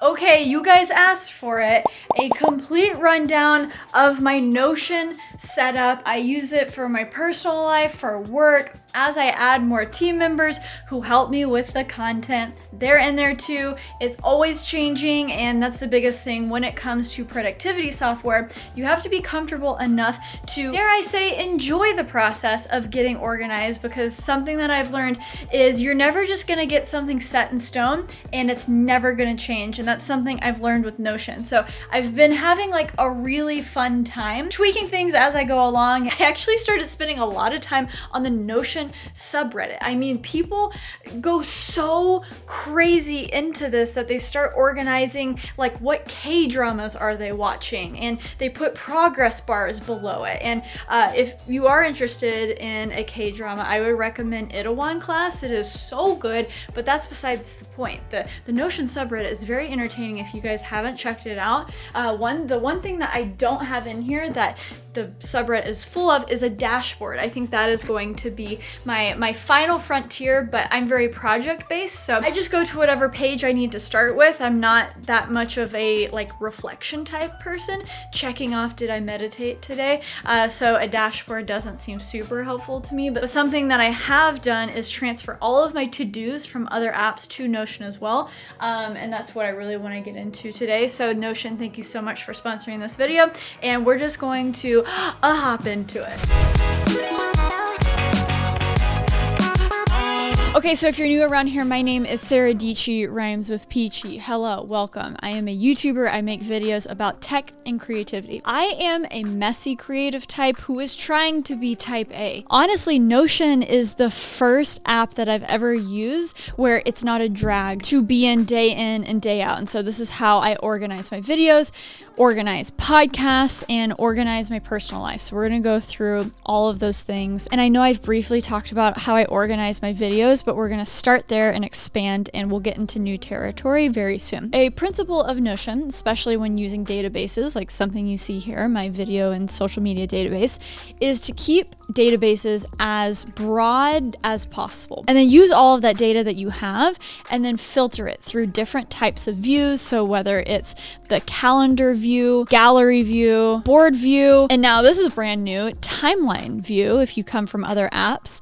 Okay, you guys asked for it. A complete rundown of my Notion setup. I use it for my personal life, for work, as I add more team members who help me with the content. They're in there too. It's always changing, and that's the biggest thing when it comes to productivity software. You have to be comfortable enough to, dare I say, enjoy the process of getting organized, because something that I've learned is you're never just gonna get something set in stone and it's never gonna change. And that's something I've learned with Notion. So I've been having like a really fun time tweaking things as I go along. I actually started spending a lot of time on the Notion subreddit. I mean, people go so crazy into this that they start organizing like what K-dramas are they watching, and they put progress bars below it. And if you are interested in a K-drama, I would recommend Itaewon Class. It is so good, but that's besides the point. The Notion subreddit is very entertaining if you guys haven't checked it out. The one thing that I don't have in here that the subreddit is full of is a dashboard. I think that is going to be my final frontier, but I'm very project based, so I just go to whatever page I need to start with. I'm not that much of a like reflection type person, checking off did I meditate today, so a dashboard doesn't seem super helpful to me. But something that I have done is transfer all of my to-dos from other apps to Notion as well, and that's what I really want to get into today. So Notion, thank you so much for sponsoring this video, and we're just going to hop into it. Okay, so if you're new around here, my name is Sara. Dietschy rhymes with peachy. Hello, welcome. I am a YouTuber. I make videos about tech and creativity. I am a messy creative type who is trying to be type A. Honestly, Notion is the first app that I've ever used where it's not a drag to be in and day out. And so this is how I organize my videos, organize podcasts, and organize my personal life. So we're gonna go through all of those things. And I know I've briefly talked about how I organize my videos, but we're gonna start there and expand, and we'll get into new territory very soon. A principle of Notion, especially when using databases, like something you see here, my video and social media database, is to keep databases as broad as possible. And then use all of that data that you have and then filter it through different types of views. So whether it's the calendar view, gallery view, board view, and now this is brand new, timeline view. If you come from other apps,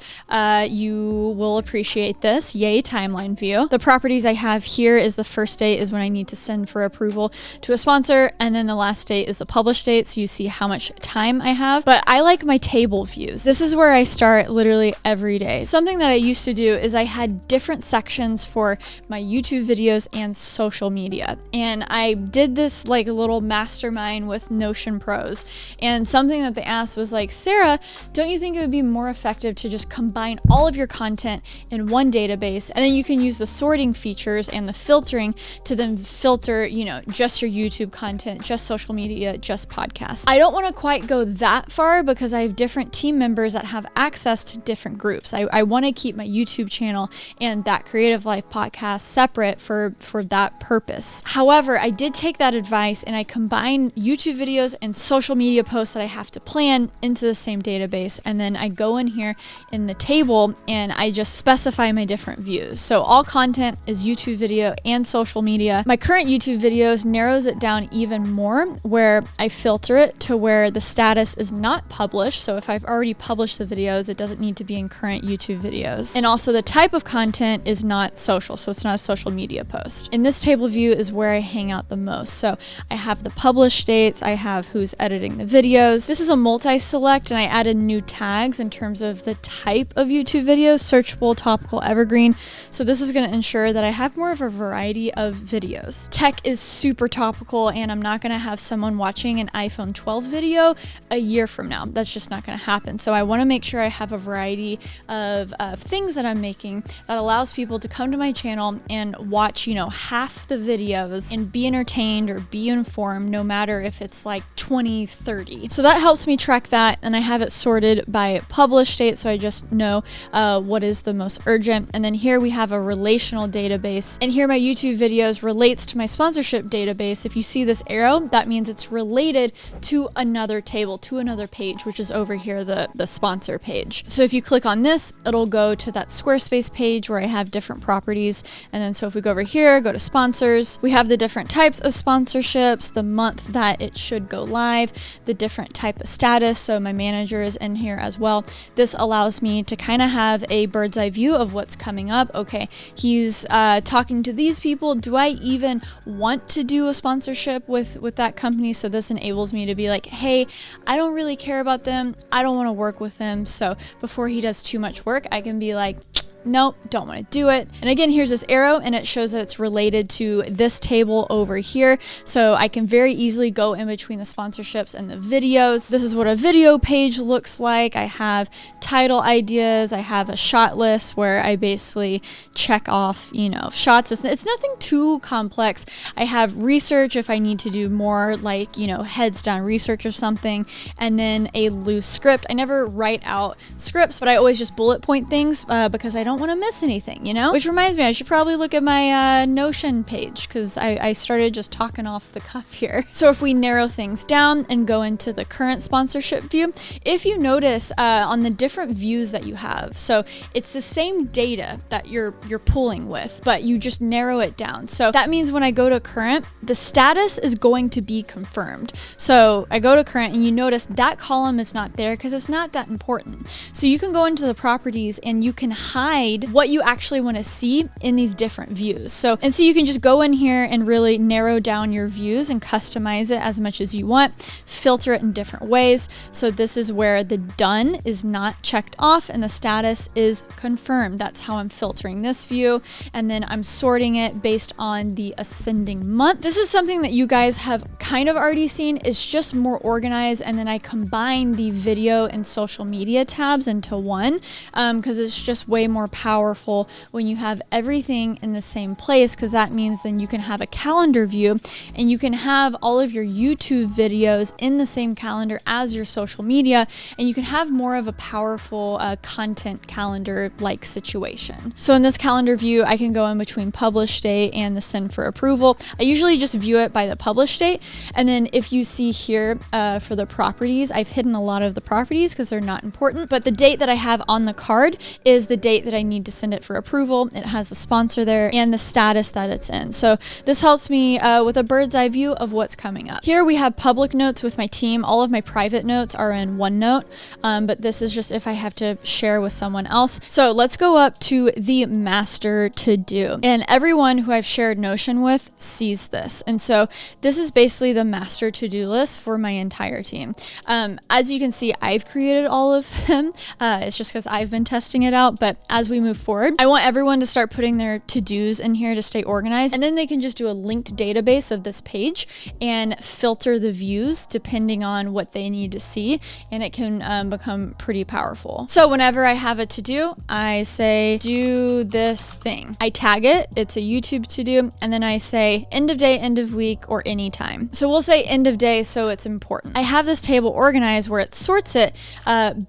you will appreciate this. Yay, timeline view. The properties I have here is the first date is when I need to send for approval to a sponsor, and then the last date is the publish date, so you see how much time I have. But I like my table views. This is where I start literally every day. Something that I used to do is I had different sections for my YouTube videos and social media, and I did this like a little mastermind with Notion pros, and something that they asked was like, Sara, don't you think it would be more effective to just combine all of your content in one database, and then you can use the sorting features and the filtering to then filter, you know, just your YouTube content, just social media, just podcasts. I don't want to quite go that far because I have different team members that have access to different groups. I want to keep my YouTube channel and that Creative Life podcast separate for that purpose. However, I did take that advice and I combine YouTube videos and social media posts that I have to plan into the same database, and then I go in here in the table and I just specify my different views. So all content is YouTube video and social media. My current YouTube videos narrows it down even more, where I filter it to where the status is not published. So if I've already published the videos, it doesn't need to be in current YouTube videos. And also the type of content is not social, so it's not a social media post. In this table view is where I hang out the most. So I have the published dates, I have who's editing the videos. This is a multi-select, and I added new tags in terms of the type of YouTube videos, searchable, topical, evergreen. So this is going to ensure that I have more of a variety of videos. Tech is super topical, and I'm not going to have someone watching an iPhone 12 video a year from now. That's just not going to happen. So I want to make sure I have a variety of things that I'm making that allows people to come to my channel and watch, you know, half the videos and be entertained or be informed, no matter if it's like 2030. So that helps me track that, and I have it sorted by publish date, so I just know what is the most urgent urgent. And then here we have a relational database. And here my YouTube videos relates to my sponsorship database. If you see this arrow, that means it's related to another table, to another page, which is over here, the sponsor page. So if you click on this, it'll go to that Squarespace page where I have different properties. And then so if we go over here, go to sponsors, we have the different types of sponsorships, the month that it should go live, the different type of status. So my manager is in here as well. This allows me to kind of have a bird's eye view of what's coming up. Okay, he's talking to these people. Do I even want to do a sponsorship with that company? So this enables me to be like, hey, I don't really care about them. I don't want to work with them. So before he does too much work, I can be like, nope, don't want to do it. And again, here's this arrow and it shows that it's related to this table over here. So I can very easily go in between the sponsorships and the videos. This is what a video page looks like. I have title ideas. I have a shot list where I basically check off, shots. It's nothing too complex. I have research if I need to do more like, heads down research or something, and then a loose script. I never write out scripts, but I always just bullet point things because I don't want to miss anything, Which reminds me, I should probably look at my Notion page because I started just talking off the cuff here. So if we narrow things down and go into the current sponsorship view, if you notice on the different views that you have, so it's the same data that you're pulling with, but you just narrow it down. So that means when I go to current, the status is going to be confirmed. So I go to current and you notice that column is not there because it's not that important. So you can go into the properties and you can hide what you actually want to see in these different views. So you can just go in here and really narrow down your views and customize it as much as you want, filter it in different ways. So this is where the done is not checked off and the status is confirmed. That's how I'm filtering this view. And then I'm sorting it based on the ascending month. This is something that you guys have kind of already seen. It's just more organized. And then I combine the video and social media tabs into one because it's just way more powerful when you have everything in the same place, because that means then you can have a calendar view and you can have all of your YouTube videos in the same calendar as your social media, and you can have more of a powerful content calendar like situation. So in this calendar view, I can go in between publish date and the send for approval. I usually just view it by the publish date, and then if you see here for the properties, I've hidden a lot of the properties because they're not important, but the date that I have on the card is the date that I need to send it for approval. It has the sponsor there and the status that it's in. So this helps me with a bird's eye view of what's coming up. Here we have public notes with my team. All of my private notes are in OneNote, but this is just if I have to share with someone else. So let's go up to the master to do. And everyone who I've shared Notion with sees this. And so this is basically the master to-do list for my entire team. As you can see, I've created all of them. It's just because I've been testing it out. But as we move forward, I want everyone to start putting their to-dos in here to stay organized. And then they can just do a linked database of this page and filter the views depending on what they need to see. And it can become pretty powerful. So whenever I have a to-do, I say, do this thing. I tag it. It's a YouTube to-do. And then I say end of day, end of week, or anytime. So we'll say end of day, so it's important. I have this table organized where it sorts it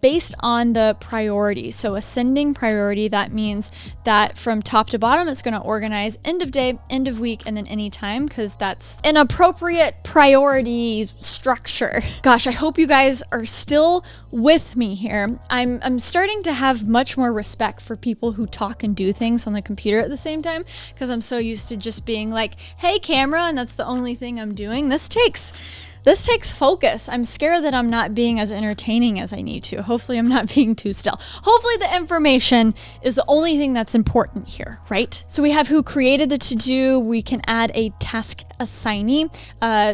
based on the priority. So ascending priority, that means that from top to bottom, it's going to organize end of day, end of week, and then anytime, because that's an appropriate priority structure. Gosh, I hope you guys are still with me here. I'm starting to have much more respect for people who talk and do things on the computer at the same time, because I'm so used to just being like, hey, camera, and that's the only thing I'm doing. This takes focus. I'm scared that I'm not being as entertaining as I need to. Hopefully I'm not being too still. Hopefully the information is the only thing that's important here, right? So we have who created the to-do. We can add a task assignee.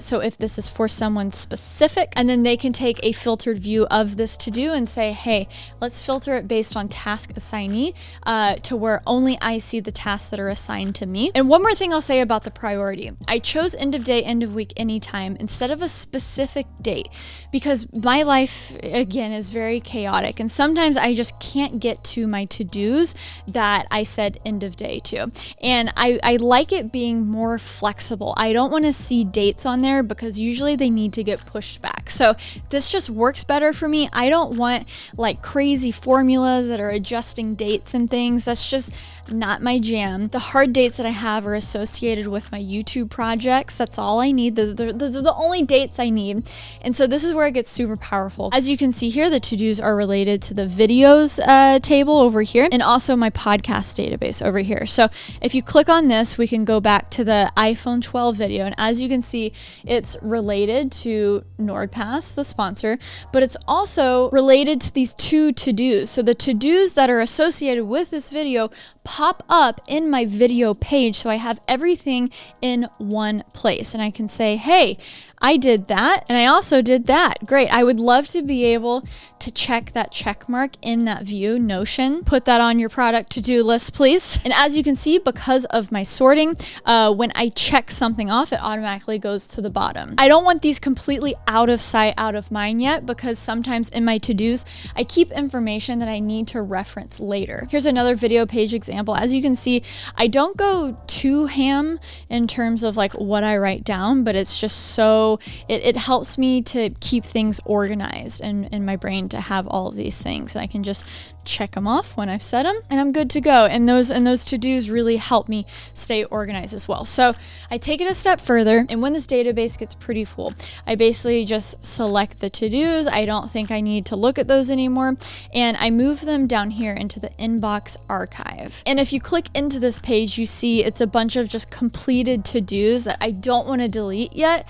So if this is for someone specific, and then they can take a filtered view of this to-do and say, hey, let's filter it based on task assignee to where only I see the tasks that are assigned to me. And one more thing I'll say about the priority. I chose end of day, end of week, anytime instead of a specific date, because my life, again, is very chaotic. And sometimes I just can't get to my to-dos that I said end of day to. And I like it being more flexible. I don't want to see dates on there because usually they need to get pushed back. So this just works better for me. I don't want like crazy formulas that are adjusting dates and things. That's just not my jam. The hard dates that I have are associated with my YouTube projects. That's all I need. Those are the only dates I need. And so this is where it gets super powerful. As you can see here, the to-dos are related to the videos table over here, and also my podcast database over here. So if you click on this, we can go back to the iPhone 12 video. And as you can see, it's related to NordPass, the sponsor, but it's also related to these two to-dos. So the to-dos that are associated with this video pop up in my video page. So I have everything in one place, and I can say, hey, I did that, and I also did that. Great. I would love to be able to check that check mark in that view. Notion, put that on your product to-do list, please. And as you can see, because of my sorting, when I check something off, it automatically goes to the bottom. I don't want these completely out of sight, out of mind yet, because sometimes in my to-dos, I keep information that I need to reference later. Here's another video page example. As you can see, I don't go too ham in terms of like what I write down, but it's just so it helps me to keep things organized in my brain, to have all of these things. And I can just check them off when I've set them, and I'm good to go. And those to-dos really help me stay organized as well. So I take it a step further, and when this database gets pretty full, I basically just select the to-dos. I don't think I need to look at those anymore, and I move them down here into the inbox archive. And if you click into this page, you see it's a bunch of just completed to-dos that I don't want to delete yet.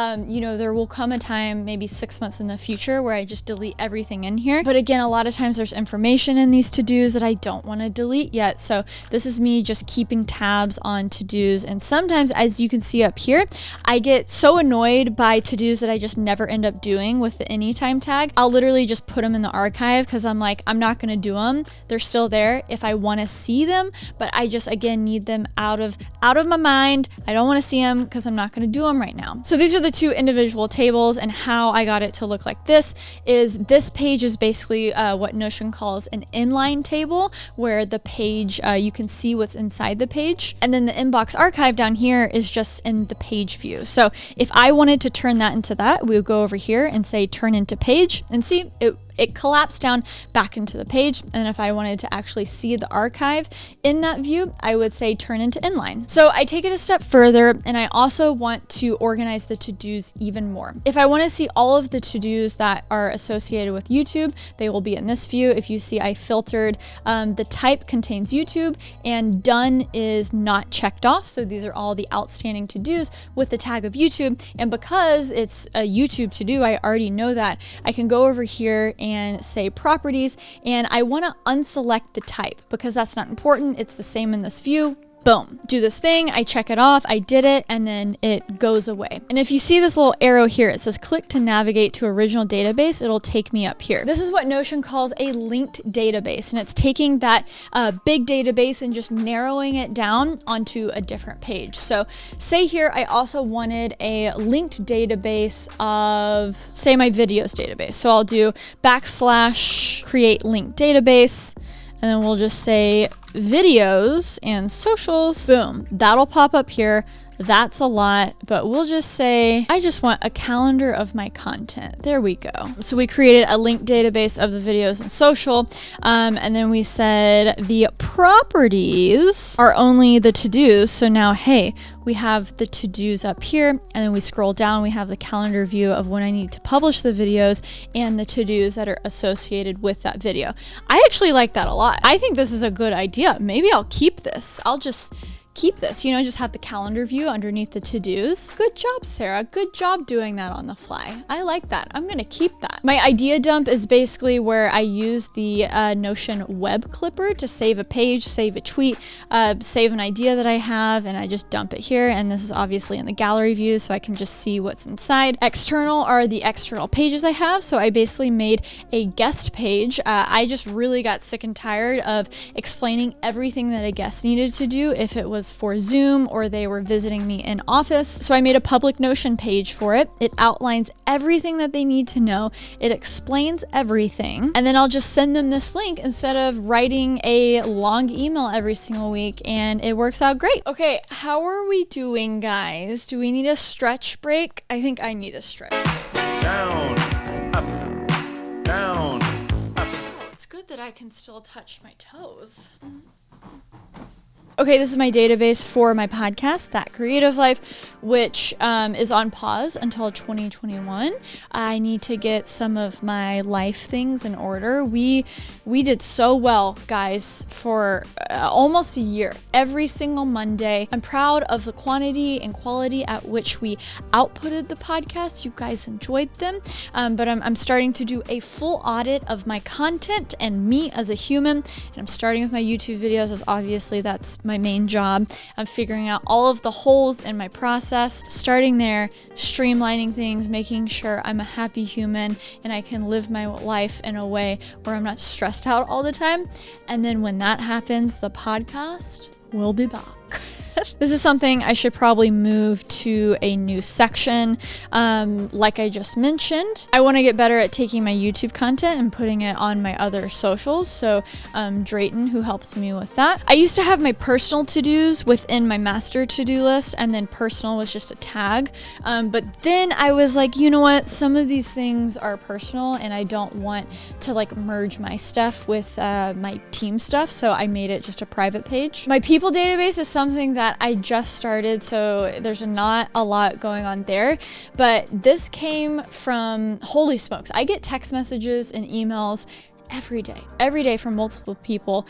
You know, there will come a time, maybe 6 months in the future, where I just delete everything in here. But again, a lot of times there's information in these to-dos that I don't want to delete yet. So this is me just keeping tabs on to-dos. And sometimes, as you can see up here, I get so annoyed by to-dos that I just never end up doing with the anytime tag. I'll literally just put them in the archive because I'm like, I'm not going to do them. They're still there if I want to see them, but I just, again, need them out of my mind. I don't want to see them because I'm not going to do them right now. So these are the two individual tables, and how I got it to look like this is this page is basically what Notion calls an inline table, where the page, you can see what's inside the page. And then the inbox archive down here is just in the page view. So if I wanted to turn that into that, we would go over here and say turn into page, and see it collapsed down back into the page. And if I wanted to actually see the archive in that view, I would say turn into inline. So I take it a step further, and I also want to organize the to-dos even more. If I want to see all of the to-dos that are associated with YouTube, they will be in this view. If you see, I filtered the type contains YouTube, and done is not checked off. So these are all the outstanding to-dos with the tag of YouTube. And because it's a YouTube to-do, I already know that. I can go over here and say properties, and I want to unselect the type because that's not important. It's the same in this view. Boom, do this thing, I check it off, I did it, and then it goes away. And if you see this little arrow here, it says click to navigate to original database, it'll take me up here. This is what Notion calls a linked database, and it's taking that big database and just narrowing it down onto a different page. So say here, I also wanted a linked database of, say, my videos database. So I'll do / create linked database, and then we'll just say videos and socials. Boom, that'll pop up here. That's a lot, but we'll just say, I just want a calendar of my content. There we go. So we created a linked database of the videos and social. And then we said the properties are only the to-dos. So now, hey, we have the to-dos up here, and then we scroll down, we have the calendar view of when I need to publish the videos and the to-dos that are associated with that video. I actually like that a lot. I think this is a good idea. Maybe I'll keep this. I'll just keep this, you know, just have the calendar view underneath the to-dos. Good job, Sarah. Good job doing that on the fly. I like that. I'm gonna keep that. My idea dump is basically where I use the Notion web clipper to save a page, save a tweet, save an idea that I have, and I just dump it here. And this is obviously in the gallery view, so I can just see what's inside. External are the external pages I have. So I basically made a guest page. I just really got sick and tired of explaining everything that a guest needed to do if it was was for Zoom or they were visiting me in office. So I made a public Notion page for it. It outlines everything that they need to know. It explains everything. And then I'll just send them this link instead of writing a long email every single week, and it works out great. Okay, how are we doing, guys? Do we need a stretch break? I think I need a stretch. Down, up, down, up. Oh, it's good that I can still touch my toes. Okay, this is my database for my podcast, That Creative Life, which is on pause until 2021. I need to get some of my life things in order. We did so well, guys, for almost a year. Every single Monday. I'm proud of the quantity and quality at which we outputted the podcast. You guys enjoyed them, but I'm starting to do a full audit of my content and me as a human, and I'm starting with my YouTube videos, as obviously that's my main job. I'm figuring out all of the holes in my process, starting there, streamlining things, making sure I'm a happy human and I can live my life in a way where I'm not stressed out all the time. And then when that happens, the podcast will be back. This is something I should probably move to a new section. Like I just mentioned, I want to get better at taking my YouTube content and putting it on my other socials. So Drayton, who helps me with that. I used to have my personal to-dos within my master to-do list, and then personal was just a tag. But then I was like, you know what? Some of these things are personal and I don't want to like merge my stuff with my team stuff. So I made it just a private page. My people database is something that I just started, so there's not a lot going on there, but this came from, holy smokes, I get text messages and emails every day from multiple people,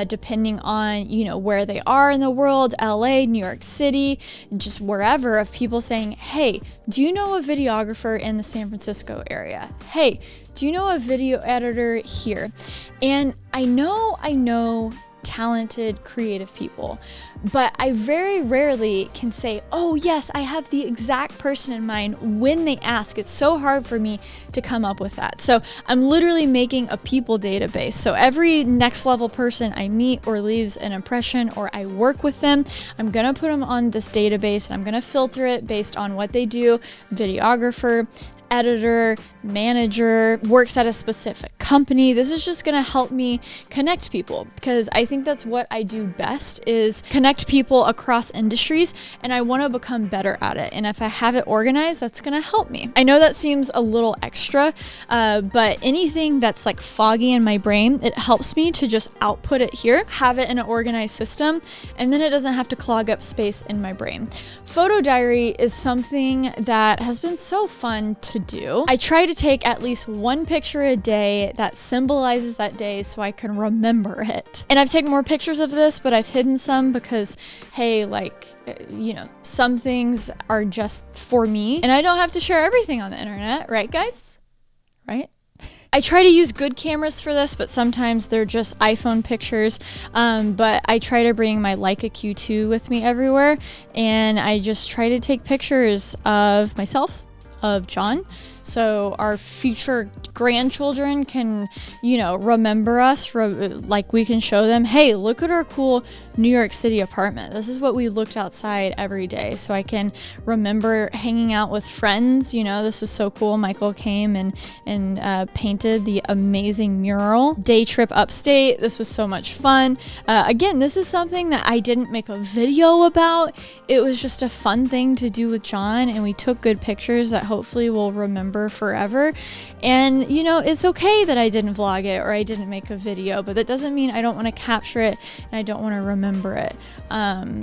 depending on, you know, where they are in the world, LA, New York City, just wherever, of people saying, hey, do you know a videographer in the San Francisco area? Hey, do you know a video editor here? And I know talented, creative people, but I very rarely can say, oh yes, I have the exact person in mind when they ask. It's so hard for me to come up with that. So I'm literally making a people database. So every next level person I meet or leaves an impression or I work with them, I'm gonna put them on this database and I'm gonna filter it based on what they do: videographer, editor, manager, works at a specific company. This is just gonna help me connect people, because I think that's what I do best, is connect people across industries, and I want to become better at it. And if I have it organized, that's gonna help me. I know that seems a little extra, but anything that's like foggy in my brain, it helps me to just output it here, have it in an organized system, and then it doesn't have to clog up space in my brain. Photo diary is something that has been so fun to do. I try to take at least one picture a day that symbolizes that day so I can remember it. And I've taken more pictures of this, but I've hidden some because, hey, like, you know, some things are just for me and I don't have to share everything on the internet, right, guys? Right? I try to use good cameras for this, but sometimes they're just iPhone pictures. But I try to bring my Leica Q2 with me everywhere, and I just try to take pictures of myself, of John, so our future grandchildren can, you know, remember us, like we can show them, hey, look at our cool New York City apartment. This is what we looked outside every day. So I can remember hanging out with friends. You know, this was so cool. Michael came and painted the amazing mural. Day trip upstate. This was so much fun. Again, this is something that I didn't make a video about. It was just a fun thing to do with John, and we took good pictures that hopefully we'll remember forever. And you know, it's okay that I didn't vlog it or I didn't make a video, but that doesn't mean I don't want to capture it and I don't want to remember it.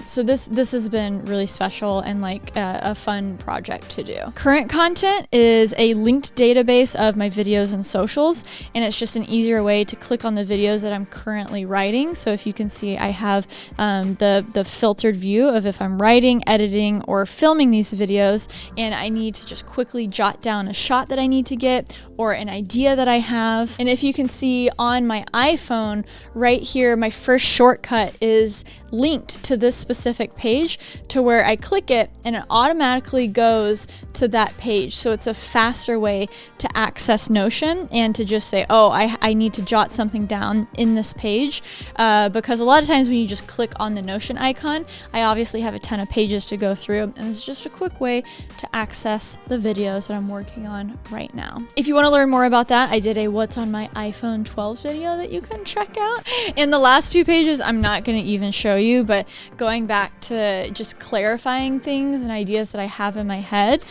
So this has been really special and like a fun project to do. Current content is a linked database of my videos and socials, and it's just an easier way to click on the videos that I'm currently writing. So if you can see, I have the filtered view of if I'm writing, editing, or filming these videos, and I need to just quickly jot down a shot that I need to get or an idea that I have. And if you can see on my iPhone right here, my first shortcut is linked to this specific page to where I click it and it automatically goes to that page. So it's a faster way to access Notion and to just say, oh, I need to jot something down in this page, because a lot of times when you just click on the Notion icon, I obviously have a ton of pages to go through, and it's just a quick way to access the videos that I'm working on right now. If you want to learn more about that, I did a what's on my iPhone 12 video that you can check out. In the last 2 pages, I'm not going to even show you, but going back to just clarifying things and ideas that I have in my head,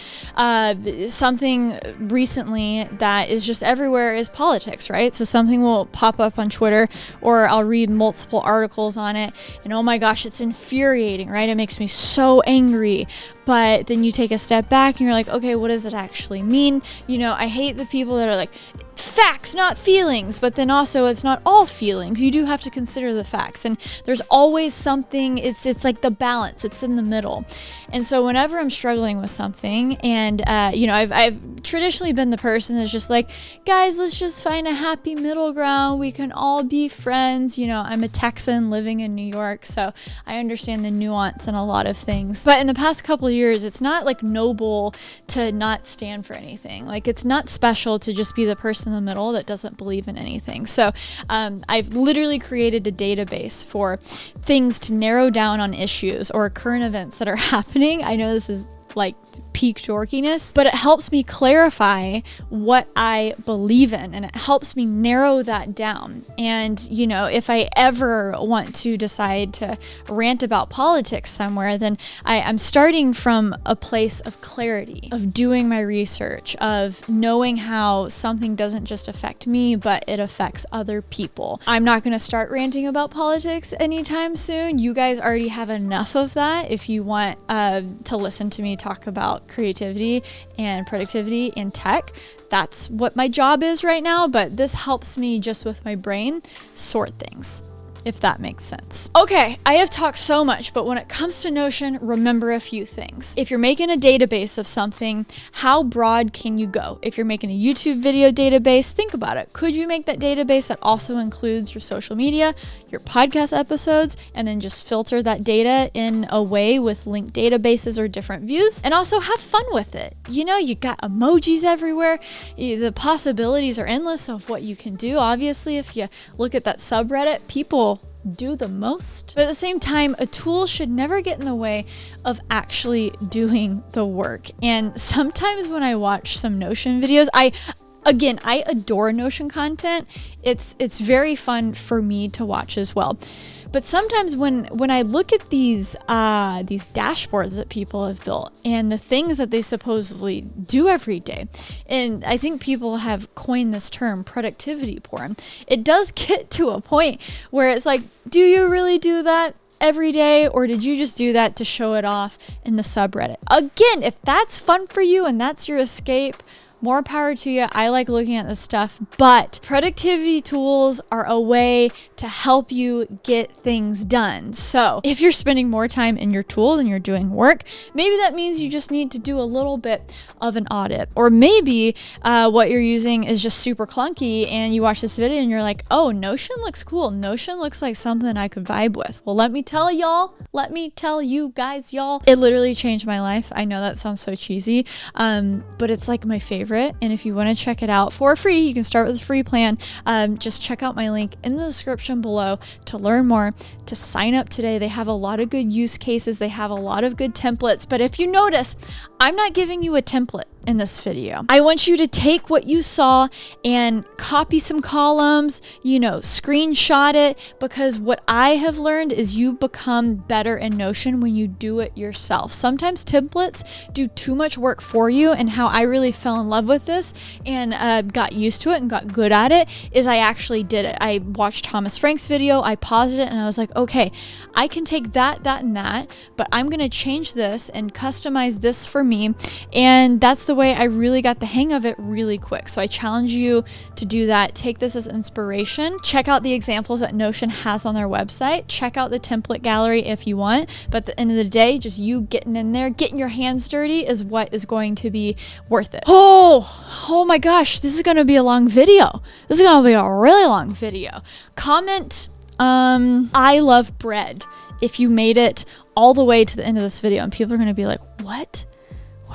something recently that is just everywhere is politics, right? So something will pop up on Twitter or I'll read multiple articles on it and oh my gosh, it's infuriating, right? It makes me so angry. But then you take a step back and you're like, okay, what does it actually mean? You know, I hate the people that are like, facts, not feelings, but then also it's not all feelings. You do have to consider the facts, and there's always something, it's like the balance, it's in the middle. And so whenever I'm struggling with something, and you know, I've traditionally been the person that's just like, guys, let's just find a happy middle ground, we can all be friends. You know, I'm a Texan living in New York, so I understand the nuance in a lot of things. But in the past couple of years, it's not like noble to not stand for anything. Like, it's not special to just be the person in the middle that doesn't believe in anything. So I've literally created a database for things to narrow down on issues or current events that are happening. I know this is like peak dorkiness, but it helps me clarify what I believe in, and it helps me narrow that down. And you know, if I ever want to decide to rant about politics somewhere, then I'm starting from a place of clarity, of doing my research, of knowing how something doesn't just affect me, but it affects other people. I'm not going to start ranting about politics anytime soon. You guys already have enough of that if you want to listen to me talk about creativity and productivity and tech. That's what my job is right now, but this helps me just with my brain sort things, if that makes sense. Okay, I have talked so much, but when it comes to Notion, remember a few things. If you're making a database of something, how broad can you go? If you're making a YouTube video database, think about it. Could you make that database that also includes your social media, your podcast episodes, and then just filter that data in a way with linked databases or different views? And also have fun with it. You know, you got emojis everywhere. The possibilities are endless of what you can do. Obviously, if you look at that subreddit, people do the most. But at the same time, a tool should never get in the way of actually doing the work. And sometimes when I watch some Notion videos, I adore Notion content. It's very fun for me to watch as well. But sometimes when I look at these dashboards that people have built and the things that they supposedly do every day, and I think people have coined this term productivity porn, it does get to a point where it's like, do you really do that every day, or did you just do that to show it off in the subreddit? Again, if that's fun for you and that's your escape, more power to you. I like looking at this stuff, but productivity tools are a way to help you get things done. So if you're spending more time in your tool than you're doing work, maybe that means you just need to do a little bit of an audit. Or maybe what you're using is just super clunky and you watch this video and you're like, oh, Notion looks cool. Notion looks like something I could vibe with. Well, let me tell you guys, y'all, it literally changed my life. I know that sounds so cheesy, but it's like my favorite. And if you want to check it out for free, you can start with a free plan. Just check out my link in the description below to learn more, to sign up today. They have a lot of good use cases. They have a lot of good templates. But if you notice, I'm not giving you a template in this video. I want you to take what you saw and copy some columns, you know, screenshot it, because what I have learned is you become better in Notion when you do it yourself. Sometimes templates do too much work for you, and how I really fell in love with this and got used to it and got good at it is I actually did it. I watched Thomas Frank's video, I paused it, and I was like, okay, I can take that, and that, but I'm gonna change this and customize this for me, and that's the the way I really got the hang of it really quick. So I challenge you to do that. Take this as inspiration. Check out the examples that Notion has on their website. Check out the template gallery if you want. But at the end of the day, just you getting in there, getting your hands dirty is what is going to be worth it. Oh my gosh, this is going to be a long video. This is going to be a really long video. Comment, I love bread if you made it all the way to the end of this video, and people are going to be like, what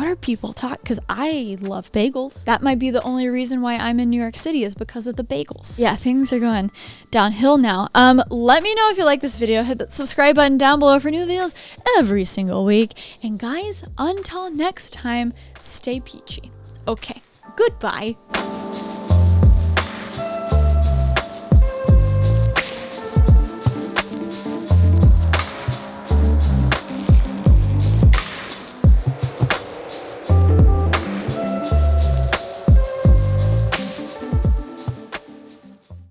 are people talking? Because I love bagels. That might be the only reason why I'm in New York City, is because of the bagels. Yeah, things are going downhill now. Let me know if you like this video. Hit that subscribe button down below for new videos every single week. And guys, until next time, stay peachy. Okay, goodbye.